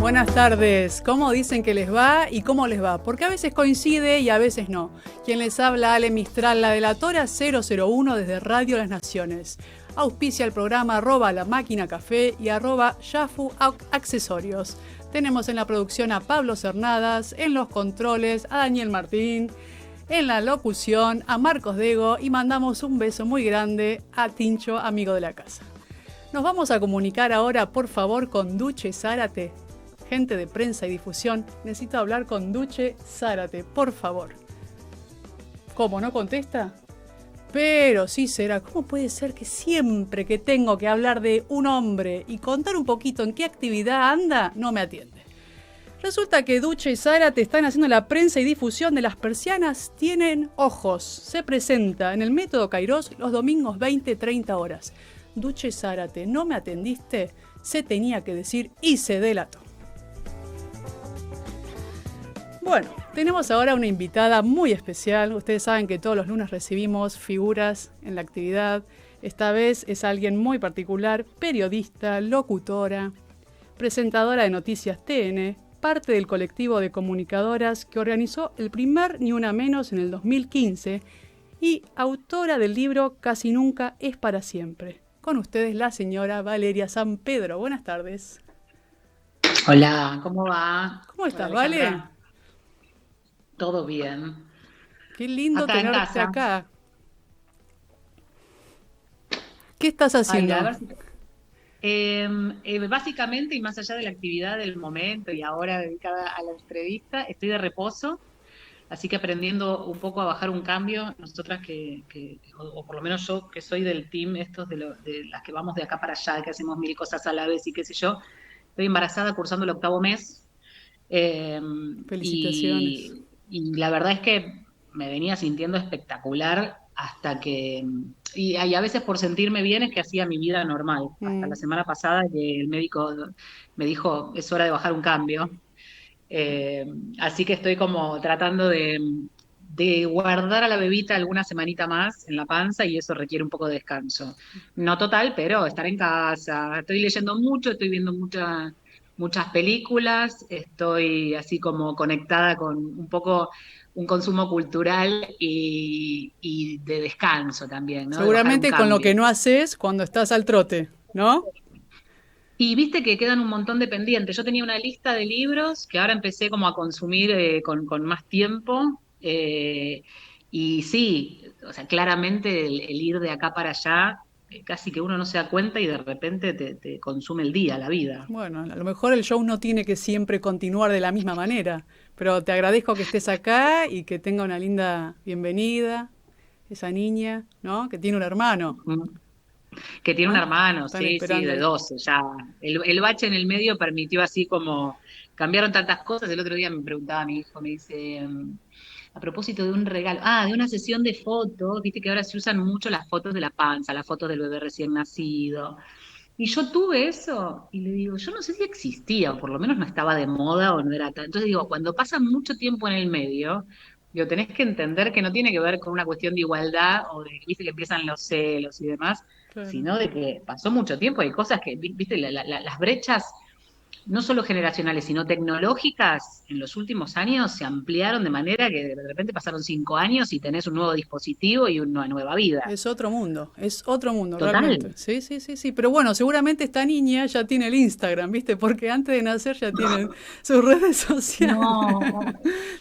Buenas tardes. ¿Cómo dicen que les va y cómo les va? Porque a veces coincide y a veces no. Quien les habla, Ale Mistral, la delatora 001 desde Radio Las Naciones. Auspicia el programa @La Máquina Café y @Yafu Accesorios. Tenemos en la producción a Pablo Cernadas, en los controles a Daniel Martín, en la locución a Marcos Dego y mandamos un beso muy grande a Tincho, amigo de la casa. Nos vamos a comunicar ahora, por favor, con Duche Zárate. Gente de prensa y difusión, necesito hablar con Duche Zárate, por favor. ¿Cómo no contesta? Pero sí será. ¿Cómo puede ser que siempre que tengo que hablar de un hombre y contar un poquito en qué actividad anda, no me atiende? Resulta que Duche y Zárate están haciendo la prensa y difusión de Las Persianas Tienen Ojos. Se presenta en el Método Kairos los domingos 20-30 horas. Duche Zárate, ¿no me atendiste? Se tenía que decir y se delató. Bueno, tenemos ahora una invitada muy especial. Ustedes saben que todos los lunes recibimos figuras en la actividad. Esta vez es alguien muy particular, periodista, locutora, presentadora de Noticias TN, parte del colectivo de comunicadoras que organizó el primer Ni Una Menos en el 2015 y autora del libro Casi Nunca es para Siempre. Con ustedes la señora Valeria San Pedro. Buenas tardes. Hola, ¿cómo va? ¿Cómo estás, Hola, Vale? Alejandra. Todo bien. Qué lindo Acá en tenerte casa. acá. ¿Qué estás Ay, a haciendo? ver básicamente, y más allá de la actividad del momento y ahora dedicada a la entrevista, estoy de reposo, así que aprendiendo un poco a bajar un cambio. Nosotras o por lo menos yo que soy del team estos de las que vamos de acá para allá, que hacemos mil cosas a la vez y qué sé yo, estoy embarazada cursando el 8º mes. Eh, Felicitaciones. y la verdad es que me venía sintiendo espectacular hasta que, y a veces por sentirme bien es que hacía mi vida normal. Hasta la semana pasada que el médico me dijo, es hora de bajar un cambio. Eh, Así que estoy como tratando de guardar a la bebita alguna semanita más en la panza y eso requiere un poco de descanso. No total, pero estar en casa. Estoy leyendo mucho, estoy viendo muchas películas, estoy así como conectada con un poco un consumo cultural y de descanso también, ¿no? De bajar un Seguramente con lo cambio. que no haces cuando estás al trote, ¿no? Y viste que quedan un montón de pendientes. Yo tenía una lista de libros que ahora empecé como a consumir con más tiempo. Y sí, o sea, claramente el ir de acá para allá, casi que uno no se da cuenta y de repente te consume el día, la vida. Bueno, a lo mejor el show no tiene que siempre continuar de la misma manera, pero te agradezco que estés acá y que tenga una linda bienvenida, esa niña, ¿no? Que tiene un hermano, Ujú. Que tiene un ¿no? hermano, Están sí, sí, esperando de ahí. 12 ya. El bache en el medio permitió así como, cambiaron tantas cosas. El otro día me preguntaba mi hijo, me dice, a propósito de un regalo, de una sesión de fotos, viste que ahora se usan mucho las fotos de la panza, las fotos del bebé recién nacido. Y yo tuve eso y le digo, yo no sé si existía, o por lo menos no estaba de moda o no era tan. Entonces digo, cuando pasa mucho tiempo en el medio, digo, tenés que entender que no tiene que ver con una cuestión de igualdad o de, viste, que empiezan los celos y demás, Claro. sino de que pasó mucho tiempo, hay cosas que, viste, las brechas no solo generacionales, sino tecnológicas, en los últimos años se ampliaron de manera que de repente pasaron 5 años y tenés un nuevo dispositivo y una nueva vida. Es otro mundo realmente. Total. Sí, sí, sí, sí. Pero bueno, seguramente esta niña ya tiene el Instagram, ¿viste? Porque antes de nacer ya tienen sus redes sociales. No,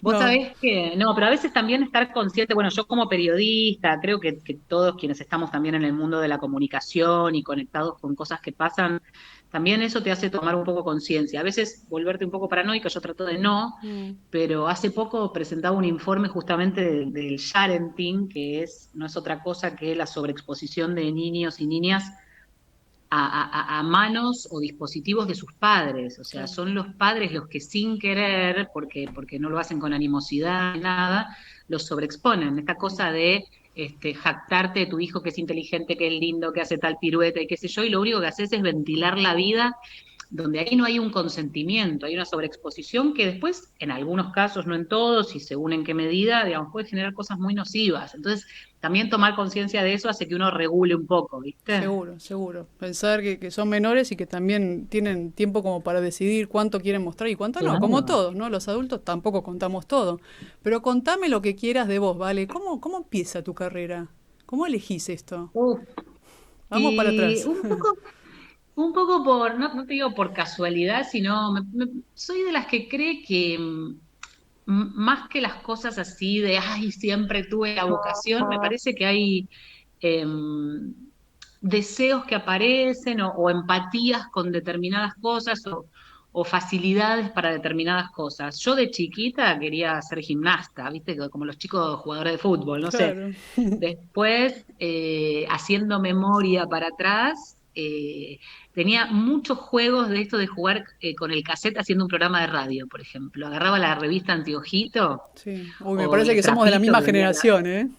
vos No, sabés que, no, pero a veces también estar consciente, bueno, yo como periodista, creo que todos quienes estamos también en el mundo de la comunicación y conectados con cosas que pasan, también eso te hace tomar un poco conciencia. A veces volverte un poco paranoico, yo trato de no, mm, pero hace poco presentaba un informe justamente del Sharenting, no es otra cosa que la sobreexposición de niños y niñas a manos o dispositivos de sus padres. O sea, claro. son los padres los que sin querer, porque no lo hacen con animosidad ni nada, los sobreexponen. Esta Mm. cosa de jactarte de tu hijo que es inteligente, que es lindo, que hace tal pirueta y qué sé yo, y lo único que haces es ventilar la vida donde ahí no hay un consentimiento, hay una sobreexposición que después, en algunos casos, no en todos, y según en qué medida, digamos, puede generar cosas muy nocivas. Entonces, también tomar conciencia de eso hace que uno regule un poco, ¿viste? Seguro, seguro. Pensar que son menores y que también tienen tiempo como para decidir cuánto quieren mostrar y cuánto no, como Claro. todos, ¿no? Los adultos tampoco contamos todo. Pero contame lo que quieras de vos, ¿vale? ¿Cómo empieza tu carrera? ¿Cómo elegís esto? Uf. Vamos para Y atrás. un poco por, no te digo por casualidad, sino soy de las que cree que más que las cosas así de, ay, siempre tuve la vocación, me parece que hay em, deseos que aparecen o empatías con determinadas cosas o facilidades para determinadas cosas. Yo de chiquita quería ser gimnasta, ¿viste? Como los chicos jugadores de fútbol, no sé. Claro. Después, haciendo memoria para atrás, tenía muchos juegos de esto de jugar con el cassette haciendo un programa de radio, por ejemplo. Agarraba la revista Antiojito Sí. Uy, me o parece el que somos de la Trapito, misma que venía generación, ¿eh?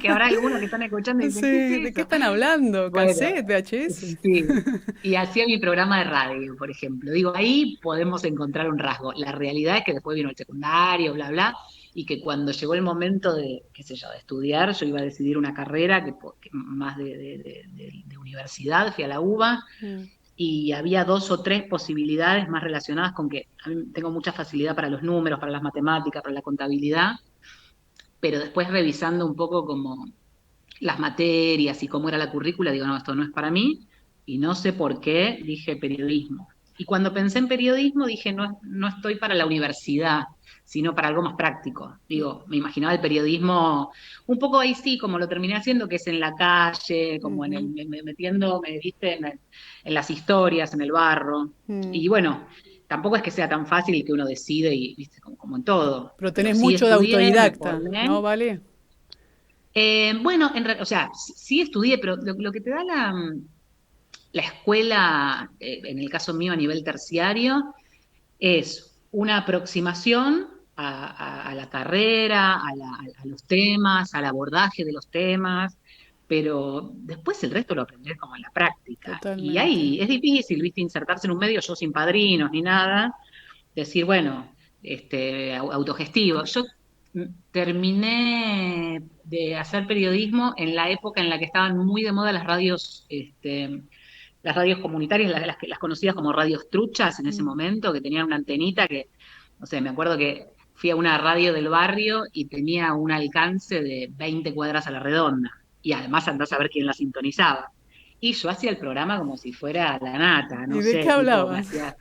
que habrá algunos que están escuchando y dicen, ¿qué Sí, es ¿de qué eso? están hablando? Bueno, ¿Cassette, VHS? sí. Y hacía mi programa de radio, por ejemplo. Digo, ahí podemos encontrar un rasgo. La realidad es que después vino el secundario, bla, bla, y que cuando llegó el momento de, qué sé yo, de estudiar, yo iba a decidir una carrera que más de universidad, fui a la UBA, Mm. y había dos o tres posibilidades más relacionadas con que a mí tengo mucha facilidad para los números, para las matemáticas, para la contabilidad, pero después revisando un poco como las materias y cómo era la currícula, digo, no, esto no es para mí, y no sé por qué dije periodismo. Y cuando pensé en periodismo dije, no, no estoy para la universidad, sino para algo más práctico. Digo, me imaginaba el periodismo un poco ahí sí, como lo terminé haciendo, que es en la calle, como en el, Ujú. metiéndome, viste, en las historias, en el barro. Mm. Y bueno, tampoco es que sea tan fácil que uno decide, y viste, como en todo. Pero Pero tenés sí mucho de estudié, me autodidacta, formé. ¿no, Vale? Bueno, o sea, sí estudié, pero lo que te da la escuela, en el caso mío a nivel terciario, es una aproximación a la carrera, a los temas, al abordaje de los temas, pero después el resto lo aprendes como en la práctica. Y Totalmente. ahí es difícil, viste, insertarse en un medio, yo sin padrinos ni nada, decir, bueno, autogestivo. Yo terminé de hacer periodismo en la época en la que estaban muy de moda las radios comunitarias, las conocidas como radios truchas en ese Mm. momento, que tenían una antenita que, no sé, me acuerdo que fui a una radio del barrio y tenía un alcance de 20 cuadras a la redonda. Y además andás a ver quién la sintonizaba. Y yo hacía el programa como si fuera la nata, ¿Y no de qué sé, tipo, me hablaban? hacía.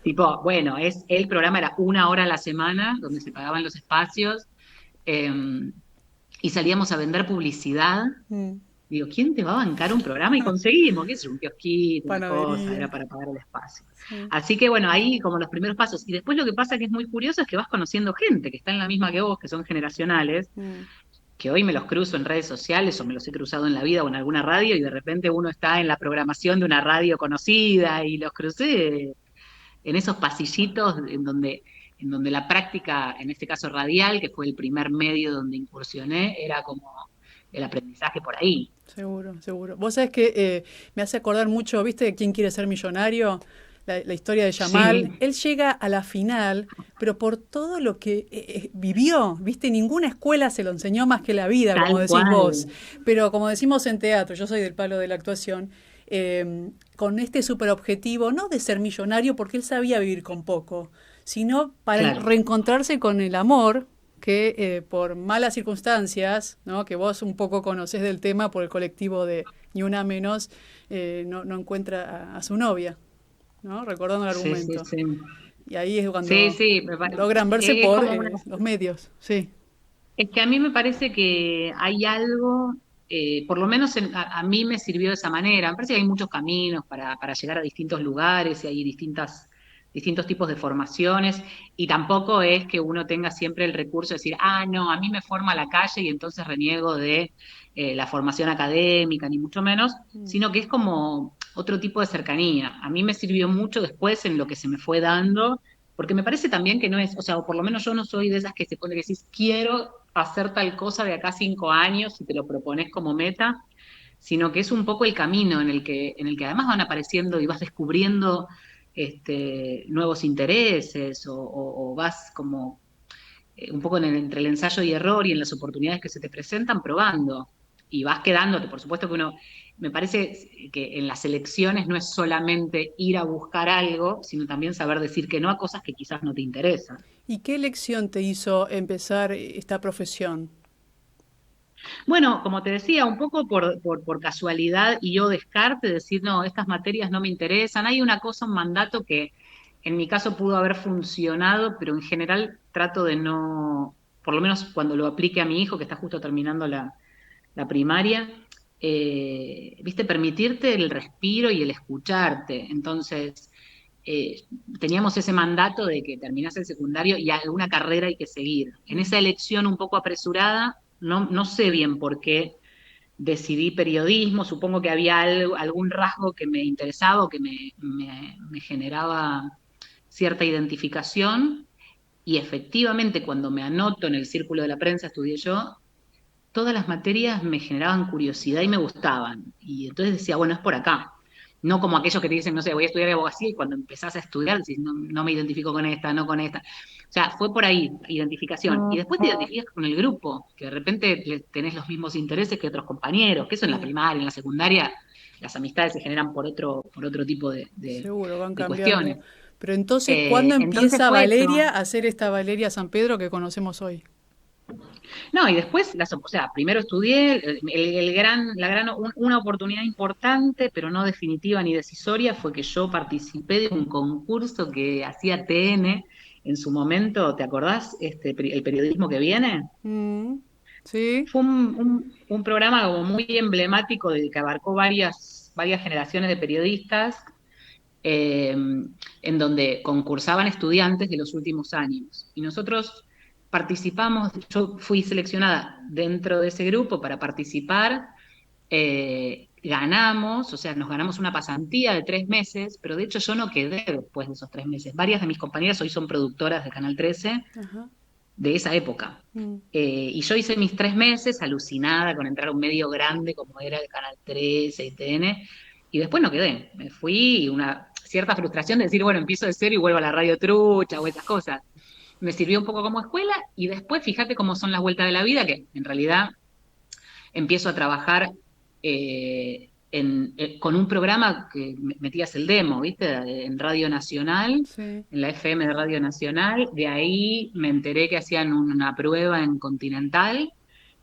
Tipo, bueno, el programa era 1 hora a la semana, donde se pagaban los espacios, eh, y salíamos a vender publicidad. Mm. Digo, ¿quién te va a bancar un programa? Y conseguimos, qué sé yo, un kiosquito, una cosa, Panadería. era para pagar el espacio. Sí. Así que bueno, ahí como los primeros pasos. Y después lo que pasa que es muy curioso es que vas conociendo gente que está en la misma que vos, que son generacionales, Mm. que hoy me los cruzo en redes sociales o me los he cruzado en la vida o en alguna radio y de repente uno está en la programación de una radio conocida y los crucé en esos pasillitos en donde la práctica, en este caso radial, que fue el primer medio donde incursioné, era como el aprendizaje por ahí. Seguro, seguro. Vos sabés que me hace acordar mucho, ¿viste? ¿Quién quiere ser millonario? La historia de Yamal. Sí, Él llega a la final, pero por todo lo que vivió, ¿viste? Ninguna escuela se lo enseñó más que la vida, como tal decís vos. cual. Pero como decimos en teatro, yo soy del palo de la actuación, con este super objetivo, no de ser millonario porque él sabía vivir con poco, sino para Claro. reencontrarse con el amor que por malas circunstancias, ¿no? Que vos un poco conocés del tema por el colectivo de Ni Una Menos, no encuentra a su novia, ¿no? Recordando el Sí, sí, argumento. sí. Y ahí es Sí, cuando sí, logran verse es por como una. los medios, sí. Es que a mí me parece que hay algo, por lo menos a mí me sirvió de esa manera. Me parece que hay muchos caminos para llegar a distintos lugares y hay distintos tipos de formaciones. Y tampoco es que uno tenga siempre el recurso de decir, ah, no, a mí me forma la calle y entonces reniego de la formación académica, ni mucho menos, Mm. sino que es como otro tipo de cercanía. A mí me sirvió mucho después en lo que se me fue dando. Porque me parece también que no es, o sea, o por lo menos yo no soy de esas que se pone que decís, quiero hacer tal cosa de acá 5 años y te lo propones como meta, sino que es un poco el camino en el que además van apareciendo y vas descubriendo nuevos intereses o vas como un poco entre el ensayo y error y en las oportunidades que se te presentan, probando. Y vas quedándote, por supuesto que me parece que en las elecciones no es solamente ir a buscar algo, sino también saber decir que no a cosas que quizás no te interesan. ¿Y qué elección te hizo empezar esta profesión? Bueno, como te decía, un poco por casualidad y yo descarte, decir, no, estas materias no me interesan. Hay una cosa, un mandato que en mi caso pudo haber funcionado, pero en general trato de no, por lo menos cuando lo aplique a mi hijo, que está justo terminando la primaria, viste, permitirte el respiro y el escucharte. Entonces, eh, teníamos ese mandato de que terminás el secundario y alguna carrera hay que seguir. En esa elección un poco apresurada, no sé bien por qué decidí periodismo, supongo que había algún rasgo que me interesaba o que me generaba cierta identificación, y efectivamente cuando me anoto en el círculo de la prensa, estudié yo, todas las materias me generaban curiosidad y me gustaban. Y entonces decía, bueno, es por acá. No como aquellos que te dicen, no sé, voy a estudiar abogacía y cuando empezás a estudiar decís, no, no me identifico con esta, no con esta. O sea, fue por ahí, identificación. Y después te identificas con el grupo, que de repente tenés los mismos intereses que otros compañeros, que eso en la Mm, primaria, en la secundaria, las amistades se generan por otro tipo seguro, van de cambiando. cuestiones. Pero entonces, ¿cuándo Entonces empieza fue Valeria eso. a hacer esta Valeria San Pedro que conocemos hoy? No, y después, o sea, primero estudié, una oportunidad importante, pero no definitiva ni decisoria, fue que yo participé de un concurso que hacía TN en su momento, ¿te acordás? El periodismo que viene. Mm, sí, Fue un programa como muy emblemático que abarcó varias generaciones de periodistas, eh, en donde concursaban estudiantes de los últimos años. Y nosotros participamos, yo fui seleccionada dentro de ese grupo para participar, ganamos, o sea, nos ganamos una pasantía de 3 meses, pero de hecho yo no quedé después de esos 3 meses. Varias de mis compañeras hoy son productoras de Canal 13 ajá. de esa época. Mm. Y yo hice mis 3 meses alucinada con entrar a un medio grande como era el Canal 13 y TN, y después no quedé. Me fui y una cierta frustración de decir, bueno, empiezo de cero y vuelvo a la radio trucha o esas cosas. Me sirvió un poco como escuela y después fíjate cómo son las vueltas de la vida, que en realidad empiezo a trabajar con un programa que metías el demo, ¿viste? En Radio Nacional, Sí. en la FM de Radio Nacional. De ahí me enteré que hacían una prueba en Continental,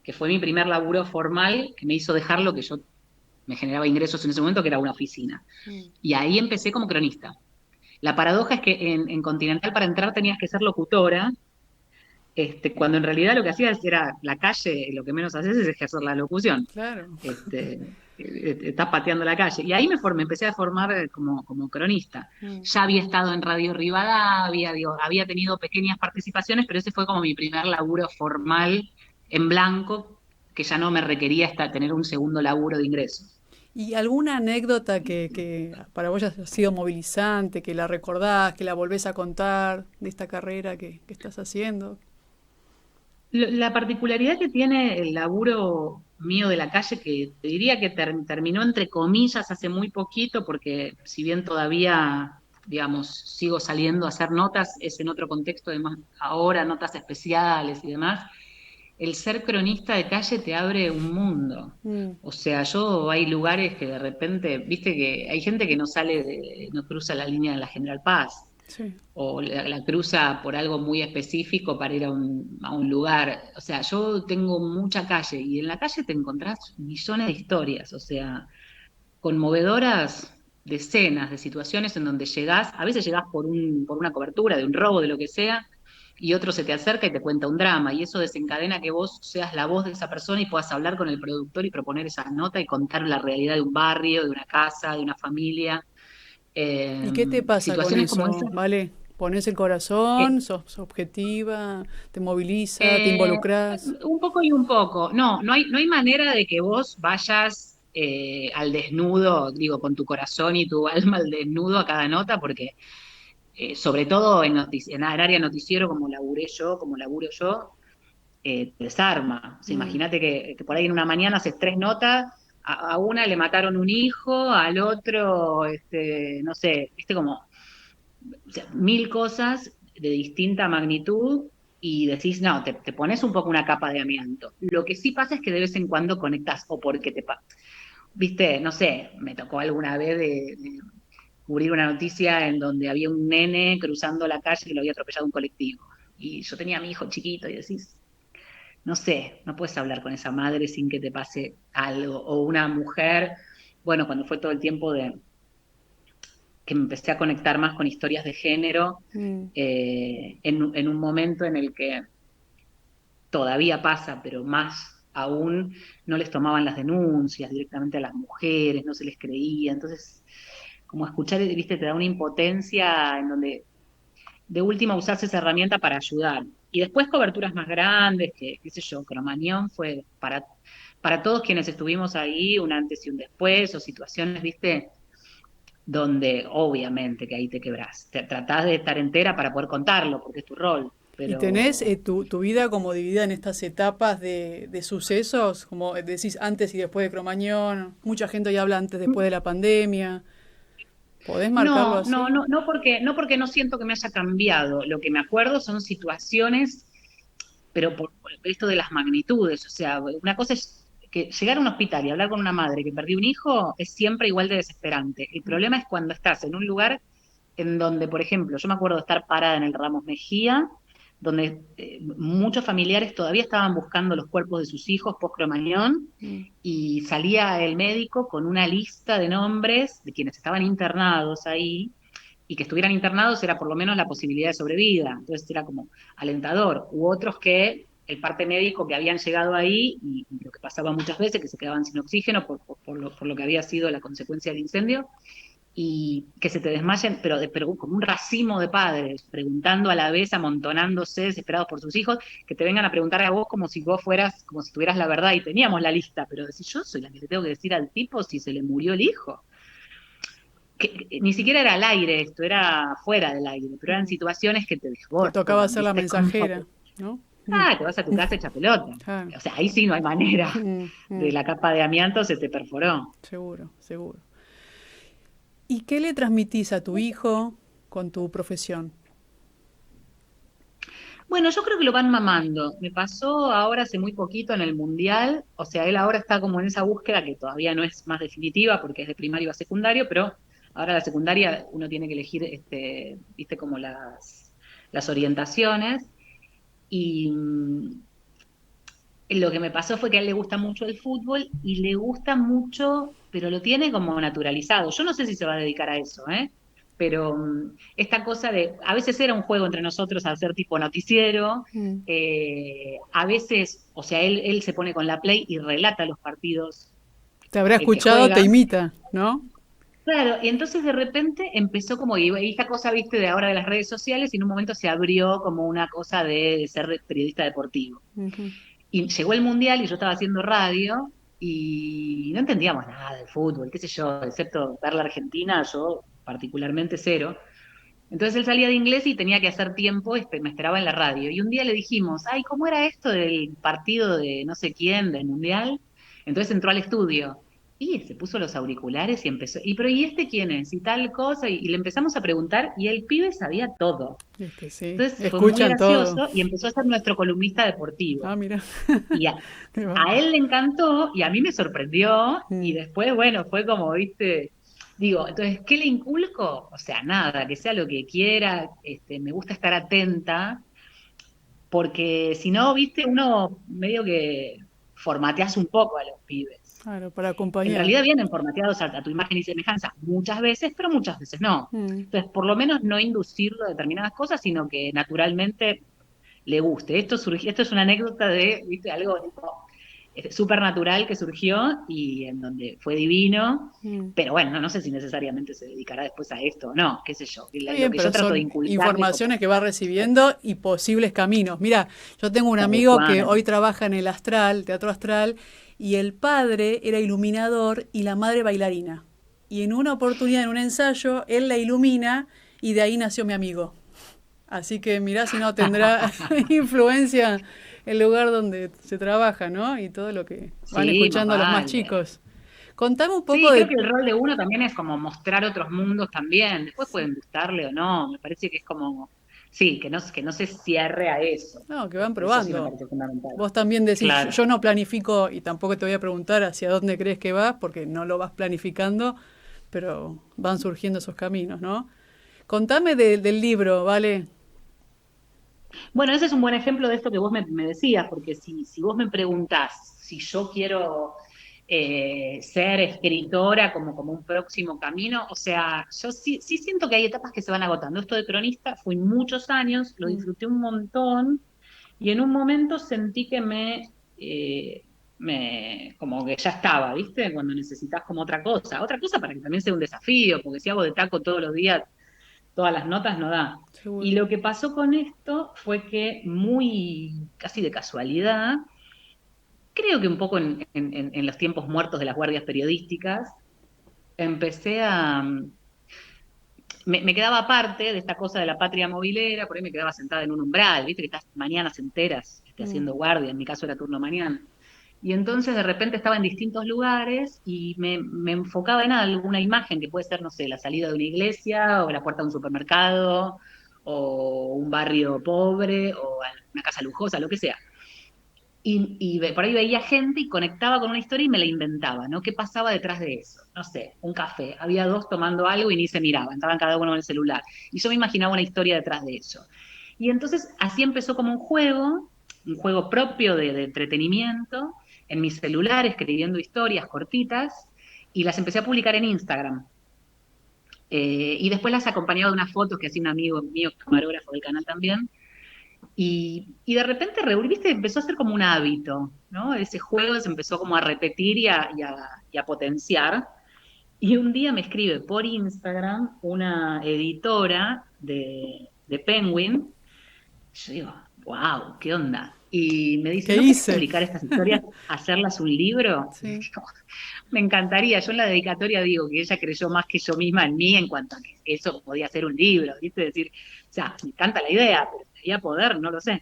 que fue mi primer laburo formal, que me hizo dejar lo que yo me generaba ingresos en ese momento, que era una oficina. Mm. Y ahí empecé como cronista. La paradoja es que en Continental para entrar tenías que ser locutora, cuando en realidad lo que hacías era la calle, lo que menos haces es ejercer la locución. Claro. Estás pateando la calle. Y ahí empecé a formar como cronista. Mm. Ya había estado en Radio Rivadavia, digo, había tenido pequeñas participaciones, pero ese fue como mi primer laburo formal en blanco, que ya no me requería tener un segundo laburo de ingresos. ¿Y alguna anécdota que para vos haya sido movilizante, que la recordás, que la volvés a contar de esta carrera que estás haciendo? La particularidad que tiene el laburo mío de la calle, que te diría que terminó entre comillas hace muy poquito, porque si bien todavía, digamos, sigo saliendo a hacer notas, es en otro contexto, además ahora notas especiales y demás, el ser cronista de calle te abre un mundo. Mm, O sea, yo hay lugares que de repente, viste que hay gente que no no cruza la línea de la General Paz sí. o la cruza por algo muy específico para ir a un lugar. O sea, yo tengo mucha calle y en la calle te encontrás millones de historias, o sea, conmovedoras, decenas de situaciones en donde llegás, a veces llegás por una cobertura de un robo, de lo que sea, y otro se te acerca y te cuenta un drama, y eso desencadena que vos seas la voz de esa persona y puedas hablar con el productor y proponer esa nota y contar la realidad de un barrio, de una casa, de una familia. ¿Y qué te pasa con Situaciones como eso? esas. ¿Vale? ¿Pones el eh, corazón? ¿Sos objetiva? ¿Te moviliza? ¿Te Eh, involucras? un poco y un poco. No hay manera de que vos vayas al desnudo, digo, con tu corazón y tu alma al desnudo a cada nota, porque sobre todo en el área noticiero, como laburo yo, te desarma. O sea, Mm, imagínate que por ahí en una mañana haces 3 notas, a una le mataron un hijo, al otro, no sé, viste como, o sea, mil cosas de distinta magnitud, y decís, no, te pones un poco una capa de amianto. Lo que sí pasa es que de vez en cuando conectás, o porque viste, no sé, me tocó alguna vez de cubrir una noticia en donde había un nene cruzando la calle que lo había atropellado un colectivo. Y yo tenía a mi hijo chiquito y decís, no sé, no puedes hablar con esa madre sin que te pase algo. O una mujer, bueno, cuando fue todo el tiempo de que me empecé a conectar más con historias de género, Mm. en un momento en el que todavía pasa, pero más aún no les tomaban las denuncias directamente a las mujeres, no se les creía. Entonces, como escuchar, viste, te da una impotencia en donde de última usarse esa herramienta para ayudar. Y después coberturas más grandes, que, qué sé yo, Cromañón fue para todos quienes estuvimos ahí un antes y un después, o situaciones, viste, donde obviamente que ahí te quebrás. Tratás de estar entera para poder contarlo, porque es tu rol, ¿Y tenés pero tu vida como dividida en estas etapas de sucesos? Como decís antes y después de Cromañón, mucha gente ya habla antes, después de la pandemia. ¿Podés marcarlo no, no, así? no, no porque no siento que me haya cambiado. Lo que me acuerdo son situaciones, pero por esto de las magnitudes. O sea, una cosa es que llegar a un hospital y hablar con una madre que perdió un hijo es siempre igual de desesperante. El problema es cuando estás en un lugar en donde, por ejemplo, yo me acuerdo de estar parada en el Ramos Mejía, donde muchos familiares todavía estaban buscando los cuerpos de sus hijos post-Cromañón, Mm. y salía el médico con una lista de nombres de quienes estaban internados ahí, y que estuvieran internados era por lo menos la posibilidad de sobrevida. Entonces era como alentador. U otros que el parte médico que habían llegado ahí, y lo que pasaba muchas veces, que se quedaban sin oxígeno por lo que había sido la consecuencia del incendio, y que se te desmayen, pero como un racimo de padres, preguntando a la vez, amontonándose, desesperados por sus hijos, que te vengan a preguntar a vos como si vos fueras, como si tuvieras la verdad, y teníamos la lista, pero decís, yo soy la que le tengo que decir al tipo si se le murió el hijo. Que ni siquiera era al aire esto, era fuera del aire, pero eran Mm. situaciones que te Te tocaba desbordan, ser la ¿viste? Es como, mensajera, ¿no? Mm. te vas a tu casa hecha pelota. Claro. O sea, ahí sí no hay manera. Mm, De mm. la capa de amianto se te perforó. Seguro, seguro. ¿Y qué le transmitís a tu hijo con tu profesión? Bueno, yo creo que lo van mamando. Me pasó ahora hace muy poquito en el Mundial, o sea, él ahora está como en esa búsqueda que todavía no es más definitiva porque es de primario a secundario, pero ahora la secundaria uno tiene que elegir, viste, como las orientaciones. Y lo que me pasó fue que a él le gusta mucho el fútbol y le gusta mucho, pero lo tiene como naturalizado. Yo no sé si se va a dedicar a eso, ¿eh? Pero esta cosa de, a veces era un juego entre nosotros al ser tipo noticiero, Mm. a veces, o sea, él se pone con la Play y relata los partidos Te habrá que escuchado, te juega. imita, ¿no? Claro, y entonces de repente empezó como, y esta cosa, viste, de ahora de las redes sociales, y en un momento se abrió como una cosa de ser periodista deportivo. Ujú. Y llegó el Mundial y yo estaba haciendo radio y no entendíamos nada del fútbol, qué sé yo, excepto ver la Argentina, yo particularmente cero. Entonces él salía de inglés y tenía que hacer tiempo, me esperaba en la radio. Y un día le dijimos, ay, ¿cómo era esto del partido de no sé quién, del Mundial? Entonces entró al estudio y se puso los auriculares y empezó, pero ¿y este quién es? Y tal cosa, y le empezamos a preguntar y el pibe sabía todo. Es que sí, Entonces fue muy escuchan todo. gracioso y empezó a ser nuestro columnista Ah, deportivo. mira. Y a él le encantó y a mí me sorprendió y Mm. después, bueno, fue como, viste, digo, entonces, ¿qué le inculco? O sea, nada, que sea lo que quiera, me gusta estar atenta, porque si no, viste, uno medio que formateas un poco a los pibes. Claro, para En acompañar. realidad vienen formateados a tu imagen y semejanza muchas veces, pero muchas veces no. Mm. Entonces, por lo menos no inducirlo a determinadas cosas, sino que naturalmente le guste. Esto es una anécdota de, viste, algo tipo súper natural que surgió y en donde fue divino, Mm. pero bueno, no sé si necesariamente se dedicará después a esto o no, qué sé yo. Está Lo bien, que yo pero trato de son inculcarle como informaciones que va recibiendo y posibles caminos. Mira, yo tengo un tal amigo que cual. hoy trabaja en el Astral, Teatro Astral, y el padre era iluminador y la madre bailarina. Y en una oportunidad, en un ensayo, él la ilumina y de ahí nació mi amigo. Así que mirá si no tendrá influencia el lugar donde se trabaja, ¿no? Y todo lo que van Sí, más escuchando los más vale. chicos. Contame un poco Sí, creo de... que el rol de uno también es como mostrar otros mundos también. Después pueden gustarle o no. Me parece que es como sí, que no se cierre a eso. No, que van Eso sí me probando. parece fundamental. Vos también decís, Claro. yo no planifico y tampoco te voy a preguntar hacia dónde crees que vas, porque no lo vas planificando, pero van surgiendo esos caminos, ¿no? Contame del libro, ¿vale? Bueno, ese es un buen ejemplo de esto que vos me decías, porque si vos me preguntás si yo quiero ser escritora como un próximo camino, o sea, yo sí siento que hay etapas que se van agotando. Esto de cronista fui muchos años, lo Mm, disfruté un montón, y en un momento sentí que me como que ya estaba, ¿viste? Cuando necesitas como otra cosa para que también sea un desafío, porque si hago de taco todos los días todas las notas no da. Y seguro. lo que pasó con esto fue que muy casi de casualidad, creo que un poco en los tiempos muertos de las guardias periodísticas, empecé me quedaba aparte de esta cosa de la patria movilera, por ahí me quedaba sentada en un umbral, viste que estás mañanas enteras Mm. haciendo guardia, en mi caso era turno mañana. Y entonces de repente estaba en distintos lugares y me enfocaba en algo, una imagen que puede ser, no sé, la salida de una iglesia o la puerta de un supermercado o un barrio pobre o una casa lujosa, lo que sea. Por ahí veía gente y conectaba con una historia y me la inventaba, ¿no? ¿Qué pasaba detrás de eso? No sé, un café. Había dos tomando algo y ni se miraban, estaban cada uno en el celular. Y yo me imaginaba una historia detrás de eso. Y entonces así empezó como un juego propio de entretenimiento, en mi celular, escribiendo historias cortitas, y las empecé a publicar en Instagram. Y después las acompañaba de unas fotos que hacía un amigo mío, camarógrafo del canal también, y de repente, viste, empezó a ser como un hábito, ¿no? Ese juego se empezó como a repetir y a potenciar. Y un día me escribe por Instagram una editora de Penguin. Yo digo, wow, ¿qué onda? Y me dice, ¿Qué ¿no querés hice? publicar estas historias, hacerlas un libro? Y Sí. digo, me encantaría. Yo en la dedicatoria digo que ella creyó más que yo misma en mí en cuanto a que eso podía ser un libro, ¿viste? Decir, o sea, me encanta la idea, pero debería poder, no lo sé.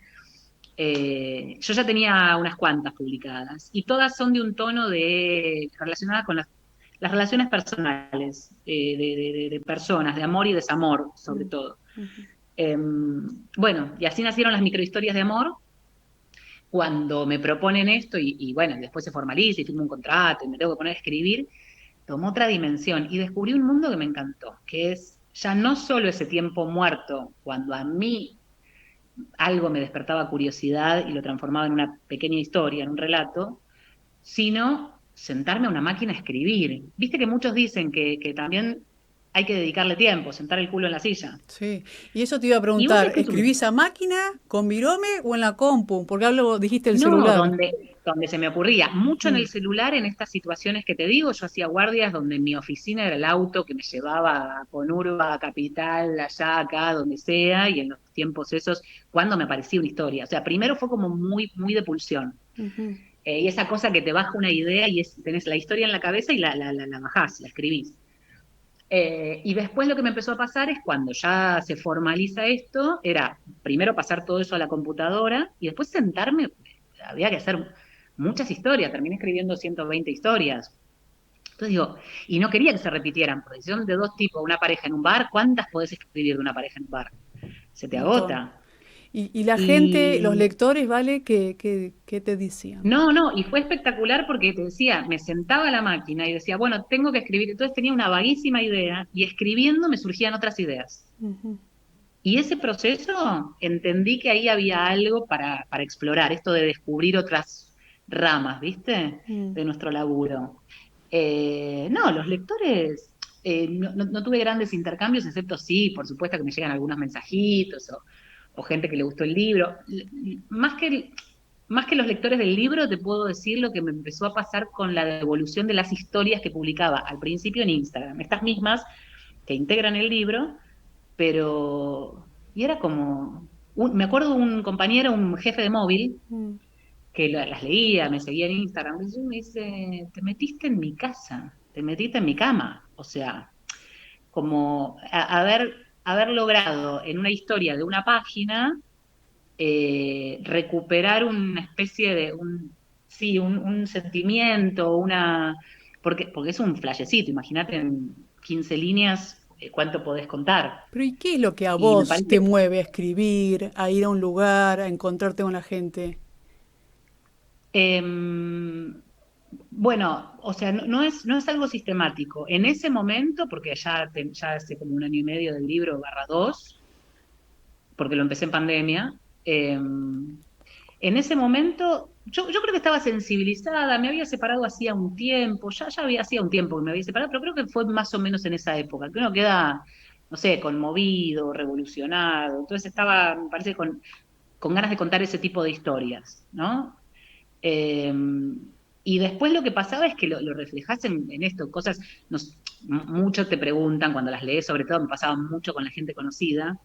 Yo ya tenía unas cuantas publicadas y todas son de un tono relacionadas con las relaciones personales, de personas, de amor y desamor, sobre Mm, todo. ujú. Bueno, y así nacieron las microhistorias de amor. Cuando me proponen esto y bueno, después se formaliza y firmo un contrato y me tengo que poner a escribir, tomó otra dimensión y descubrí un mundo que me encantó, que es ya no solo ese tiempo muerto, cuando a mí algo me despertaba curiosidad y lo transformaba en una pequeña historia, en un relato, sino sentarme a una máquina a escribir. Viste que muchos dicen que también hay que dedicarle tiempo, sentar el culo en la silla. Sí, y eso te iba a Y vos preguntar, decís, ¿escribís a máquina, con virome o en la compu? Porque hablo, dijiste el no, celular. donde se me ocurría, mucho en Mm, el celular, en estas situaciones que te digo, yo hacía guardias donde mi oficina era el auto que me llevaba con Urba a Capital, allá, acá, donde sea, y en los tiempos esos, cuando me aparecía una historia. O sea, primero fue como muy, muy de pulsión. ujú. Y esa cosa que te baja una idea y tenés la historia en la cabeza y la bajás, la escribís. Y después lo que me empezó a pasar es cuando ya se formaliza esto, era primero pasar todo eso a la computadora y después sentarme, había que hacer muchas historias, terminé escribiendo 120 historias. Entonces digo, y no quería que se repitieran, porque si son de dos tipos, una pareja en un bar, ¿cuántas podés escribir de una pareja en un bar? Se te Un montón. agota. Y la gente, los Y lectores, ¿vale? ¿Qué te decían? no, y fue espectacular porque te decía, me sentaba a la máquina y decía, bueno, tengo que escribir. Entonces tenía una vaguísima idea y escribiendo me surgían otras ideas. Ujú. Y ese proceso entendí que ahí había algo para explorar, esto de descubrir otras ramas, ¿viste? Mm. De nuestro laburo. No, los lectores, no tuve grandes intercambios, excepto sí, por supuesto que me llegan algunos mensajitos o gente que le gustó el libro. Más que los lectores del libro, te puedo decir lo que me empezó a pasar con la devolución de las historias que publicaba al principio en Instagram. Estas mismas que integran el libro, pero, y era como, me acuerdo de un compañero, un jefe de móvil, Mm. que las leía, me seguía en Instagram, y me dice, te metiste en mi casa, te metiste en mi cama, o sea, como haber logrado en una historia de una página recuperar una especie de, sí, un sentimiento, porque es un flashecito, imagínate en 15 líneas cuánto podés contar. Pero ¿y qué es lo que a Y me vos te parece, mueve a escribir, a ir a un lugar, a encontrarte con la gente? em, bueno, o sea, no es algo sistemático. En ese momento, porque ya hace como 1 año y medio del libro, /2, porque lo empecé en pandemia, en ese momento yo creo que estaba sensibilizada, me había separado hacía un tiempo, ya había hacía un tiempo que me había separado, pero creo que fue más o menos en esa época, que uno queda, no sé, conmovido, revolucionado, entonces estaba, me parece, con ganas de contar ese tipo de historias, ¿no? Eh, y después lo que pasaba es que lo reflejás en esto, cosas, muchos te preguntan cuando las lees, sobre todo me pasaba mucho con la gente conocida,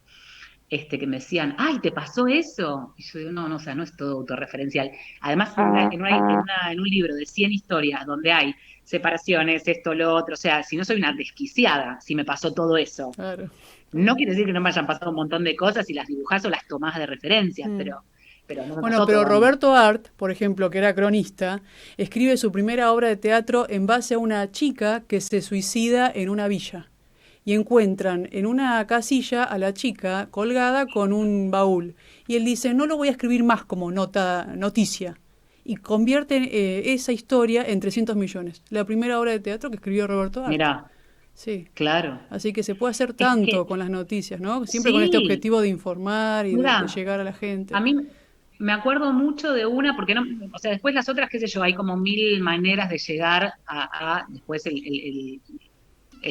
que me decían, ay, ¿te pasó eso? Y yo digo, no, no, o sea, no es todo autorreferencial. Además, en un libro de 100 historias donde hay separaciones, esto, lo otro, o sea, si no soy una desquiciada, si me pasó todo eso. Claro. No quiere decir que no me hayan pasado un montón de cosas y las dibujás o las tomás de referencia, Mm. pero no me Bueno, pasó pero todo a mí. Roberto Art, por ejemplo, que era cronista, escribe su primera obra de teatro en base a una chica que se suicida en una villa. Y encuentran en una casilla a la chica colgada con un baúl. Y él dice, no lo voy a escribir más como noticia. Y convierte esa historia en 300 millones. La primera obra de teatro que escribió Roberto Art. Mirá, Sí. claro. Así que se puede hacer Es tanto que con las noticias, ¿no? Siempre con este sí, objetivo de informar y de mirá, llegar a la gente. a mí me acuerdo mucho de una, porque no, o sea, después las otras, qué sé yo, hay como mil maneras de llegar a después el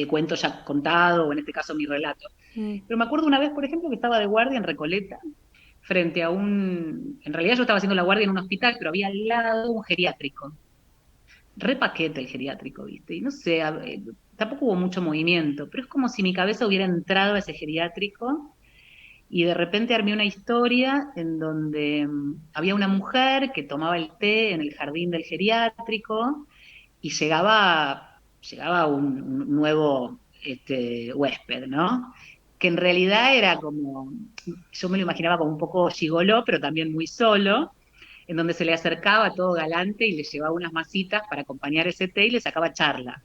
cuento ya contado, o en este caso mi relato. Mm. Pero me acuerdo una vez, por ejemplo, que estaba de guardia en Recoleta, frente a en realidad yo estaba haciendo la guardia en un hospital, pero había al lado un geriátrico. Re paquete el geriátrico, ¿viste? Y no sé, tampoco hubo mucho movimiento, pero es como si mi cabeza hubiera entrado a ese geriátrico y de repente armé una historia en donde había una mujer que tomaba el té en el jardín del geriátrico y llegaba un nuevo huésped, ¿no? Que en realidad era como, yo me lo imaginaba como un poco gigoló, pero también muy solo, en donde se le acercaba todo galante y le llevaba unas masitas para acompañar ese té y le sacaba charla.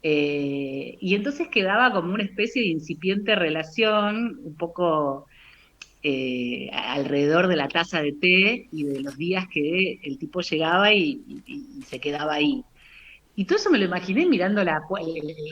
Y entonces quedaba como una especie de incipiente relación, un poco alrededor de la taza de té y de los días que el tipo llegaba y se quedaba ahí. Y todo eso me lo imaginé mirando el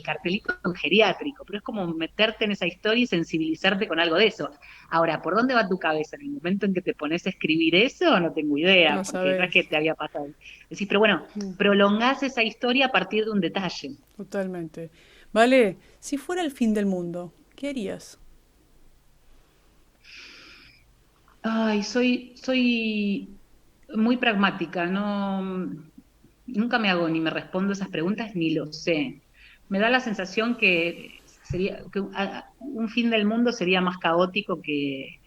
cartelito en geriátrico, pero es como meterte en esa historia y sensibilizarte con algo de eso. Ahora, ¿por dónde va tu cabeza? ¿En el momento en que te pones a escribir eso? No tengo idea, No porque no es que sabes. te había pasado. Decís, pero bueno, Mm. prolongás esa historia a partir de un detalle. Totalmente. Vale, si fuera el fin del mundo, ¿qué harías? Ay, soy muy pragmática, no, nunca me hago ni me respondo esas preguntas ni lo sé. Me da la sensación que un fin del mundo sería más caótico que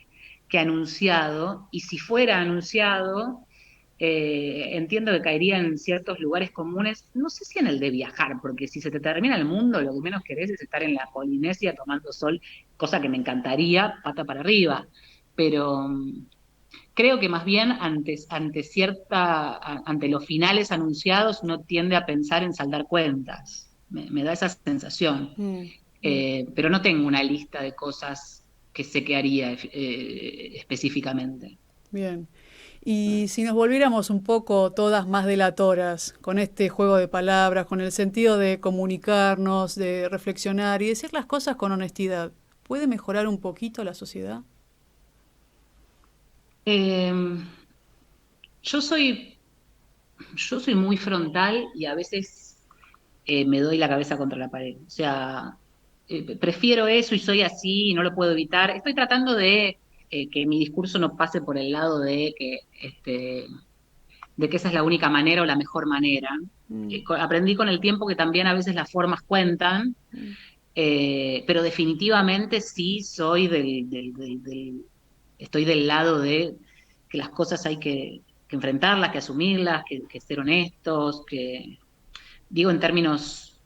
anunciado, y si fuera anunciado, entiendo que caería en ciertos lugares comunes, no sé si en el de viajar, porque si se te termina el mundo, lo que menos querés es estar en la Polinesia tomando sol, cosa que me encantaría, pata para arriba, pero creo que más bien ante los finales anunciados uno tiende a pensar en saldar cuentas. Me da esa sensación. Mm, mm, Pero no tengo una lista de cosas que sé que haría específicamente. bien. Y si nos volviéramos un poco todas más delatoras con este juego de palabras, con el sentido de comunicarnos, de reflexionar y decir las cosas con honestidad, ¿puede mejorar un poquito la sociedad? Eh, yo soy, yo soy muy frontal y a veces me doy la cabeza contra la pared. O sea, prefiero eso y soy así y no lo puedo evitar. Estoy tratando de que mi discurso no pase por el lado de que esa es la única manera o la mejor manera. Mm, Aprendí con el tiempo que también a veces las formas cuentan, mm, pero definitivamente sí soy estoy del lado de que las cosas hay que enfrentarlas, que asumirlas, que ser honestos, que digo en términos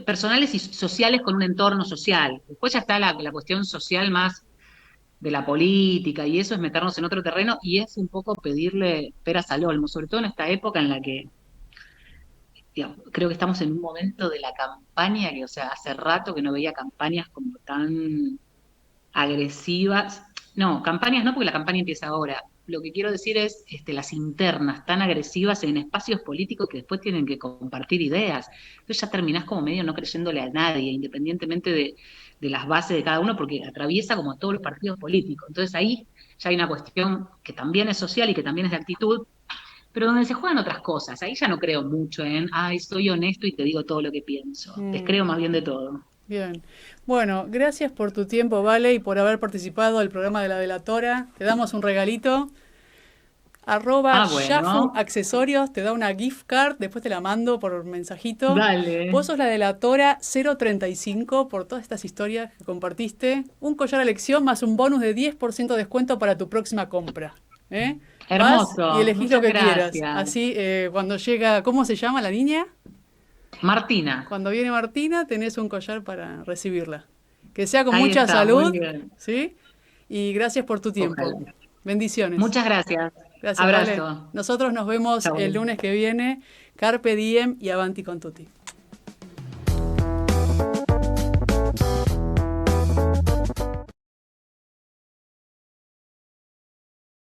personales y sociales con un entorno social. Después ya está la cuestión social más de la política y eso es meternos en otro terreno y es un poco pedirle peras al olmo, sobre todo en esta época en la que digamos, creo que estamos en un momento de la campaña que, o sea, hace rato que no veía campañas como tan agresivas. No, campañas no, porque la campaña empieza ahora. Lo que quiero decir es las internas tan agresivas en espacios políticos que después tienen que compartir ideas. Entonces ya terminás como medio no creyéndole a nadie, independientemente de las bases de cada uno, porque atraviesa como todos los partidos políticos. Entonces ahí ya hay una cuestión que también es social y que también es de actitud, pero donde se juegan otras cosas. Ahí ya no creo mucho en, ay, soy honesto y te digo todo lo que pienso. Descreo más bien de todo. Bien. Bueno, gracias por tu tiempo, Vale, y por haber participado del programa de la delatora. Te damos un regalito. @Yafu Bueno, Accesorios te da una gift card, después te la mando por mensajito. dale. Vos sos la delatora 035 por todas estas historias que compartiste. Un collar a elección más un bonus de 10% de descuento para tu próxima compra. ¿Eh? Vas y Hermoso, elegís lo muchas que quieras. gracias. Así, cuando llega, ¿cómo se llama la niña? Martina, Cuando viene Martina, tenés un collar para recibirla. Que sea con ahí mucha está, muy salud, bien. ¿sí? Y gracias por tu tiempo. Ojalá. Bendiciones. Muchas gracias. Gracias, Vale. Abrazo. Nosotros nos vemos Chao. el lunes que viene. Carpe diem y avanti con tutti.